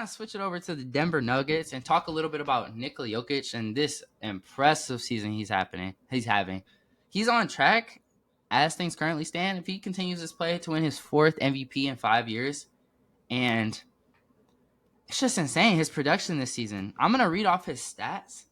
of switch it over to the Denver Nuggets and talk a little bit about Nikola Jokic and this impressive season he's having. He's on track as things currently stand. If he continues his play to win his 4th MVP in 5 years, and it's just insane his production this season. I'm gonna read off his stats,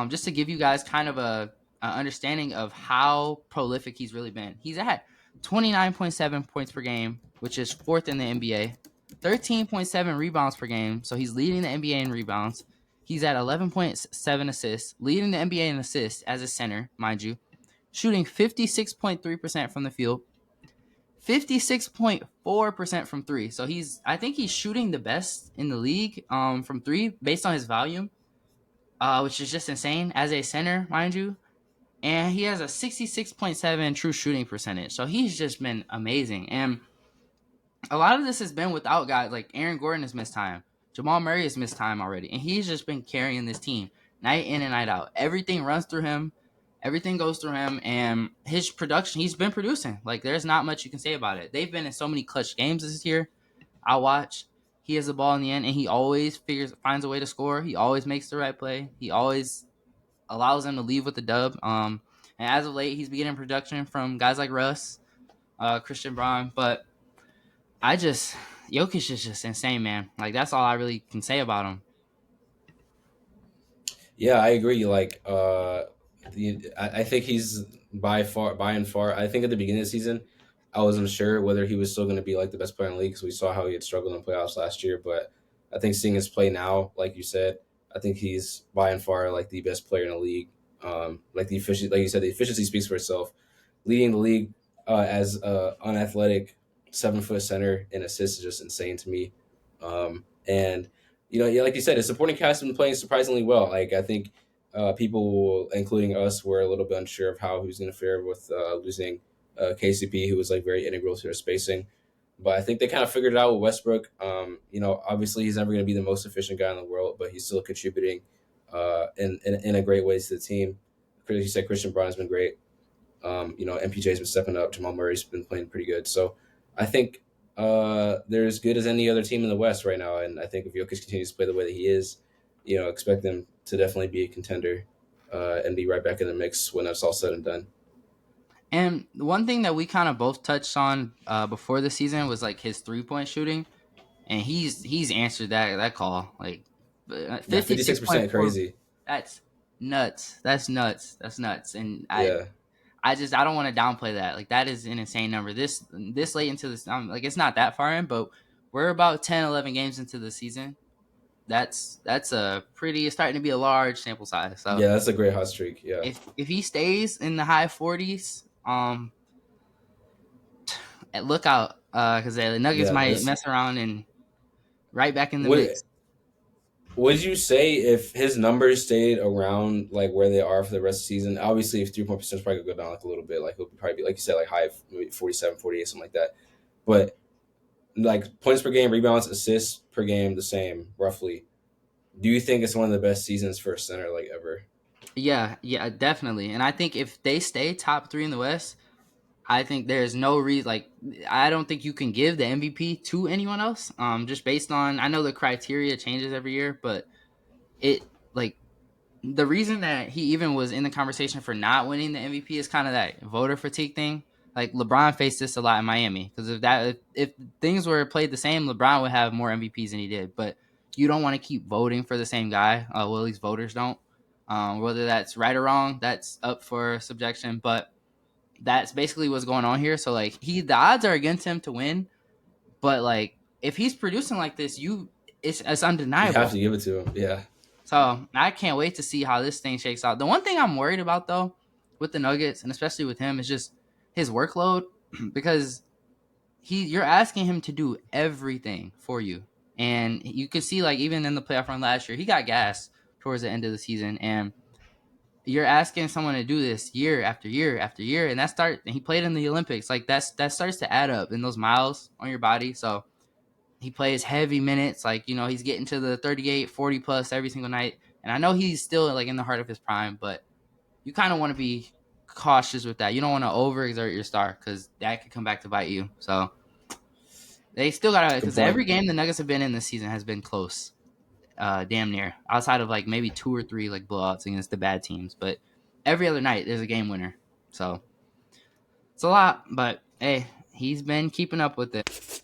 just to give you guys kind of a understanding of how prolific he's really been. He's at 29.7 points per game, which is 4th in the NBA. 13.7 rebounds per game, so he's leading the NBA in rebounds. He's at 11.7 assists, leading the NBA in assists as a center, mind you. Shooting 56.3% from the field, 56.4% from three. So I think he's shooting the best in the league from three based on his volume, which is just insane as a center, mind you. And he has a 66.7 true shooting percentage. So he's just been amazing. And a lot of this has been without guys like Aaron Gordon has missed time. Jamal Murray has missed time already. And he's just been carrying this team night in and night out. Everything runs through him. Everything goes through him. And his production, he's been producing. Like, there's not much you can say about it. They've been in so many clutch games this year. I watch. He has the ball in the end, and he always finds a way to score. He always makes the right play. He always allows them to leave with the dub. And as of late, he's been getting production from guys like Russ, Christian Braun. But Jokic is just insane, man. Like, that's all I really can say about him. Yeah, I agree. Like, I think he's by and far. I think at the beginning of the season, I wasn't sure whether he was still going to be like the best player in the league because we saw how he had struggled in playoffs last year. But I think seeing his play now, like you said, I think he's by and far like the best player in the league. Like the efficiency, like you said, the efficiency speaks for itself. Leading the league as unathletic 7-foot center in assists is just insane to me. And yeah, like you said, his supporting cast has been playing surprisingly well. Like I think people, including us, were a little bit unsure of how he was going to fare with losing KCP, who was like very integral to their spacing. But I think they kind of figured it out with Westbrook. Obviously he's never going to be the most efficient guy in the world, but he's still contributing in a great way to the team. As you said, Christian Braun has been great. MPJ's been stepping up. Jamal Murray's been playing pretty good. So I think they're as good as any other team in the West right now. And I think if Jokic continues to play the way that he is, expect them to definitely be a contender and be right back in the mix when that's all said and done. And one thing that we kind of both touched on before the season was like his 3-point shooting, and he's answered that call like 56% 56.4. crazy. That's nuts. That's nuts. And Yeah. I don't want to downplay that. Like, that is an insane number. This late into this, like, it's not that far in, but we're about 10, 11 games into the season. That's it's starting to be a large sample size. So yeah, that's a great hot streak. Yeah. If he stays in the high 40s, look out, because the Nuggets might mess around and right back in the mix. Would you say if his numbers stayed around like where they are for the rest of the season, obviously if 3-point percentage probably could go down like a little bit, like he'll probably be, like you said, like high, maybe 47, 48, something like that. But like points per game, rebounds, assists per game, the same roughly. Do you think it's one of the best seasons for a center like ever? Yeah, definitely. And I think if they stay top 3 in the West, I think there's no reason. Like, I don't think you can give the MVP to anyone else. Just based on, I know the criteria changes every year, but it like the reason that he even was in the conversation for not winning the MVP is kind of that voter fatigue thing. Like, LeBron faced this a lot in Miami because if things were played the same, LeBron would have more MVPs than he did. But you don't want to keep voting for the same guy. Well, at least voters don't. Whether that's right or wrong, that's up for subjection. But that's basically what's going on here. So like the odds are against him to win, but like if he's producing like this, it's undeniable. You have to give it to him. Yeah. So I can't wait to see how this thing shakes out. The one thing I'm worried about though with the Nuggets and especially with him is just his workload because you're asking him to do everything for you. And you can see like even in the playoff run last year, he got gassed towards the end of the season and you're asking someone to do this year after year after year, and he played in the Olympics. Like that starts to add up in those miles on your body. So he plays heavy minutes. Like, he's getting to the 38, 40 plus every single night. And I know he's still like in the heart of his prime, but you kind of want to be cautious with that. You don't want to overexert your star because that could come back to bite you. So They still gotta Good because point. every game the Nuggets have been in this season has been close, damn near. Outside of like maybe 2 or 3 like blowouts against the bad teams, but every other night there's a game winner. So it's a lot, but hey, he's been keeping up with it.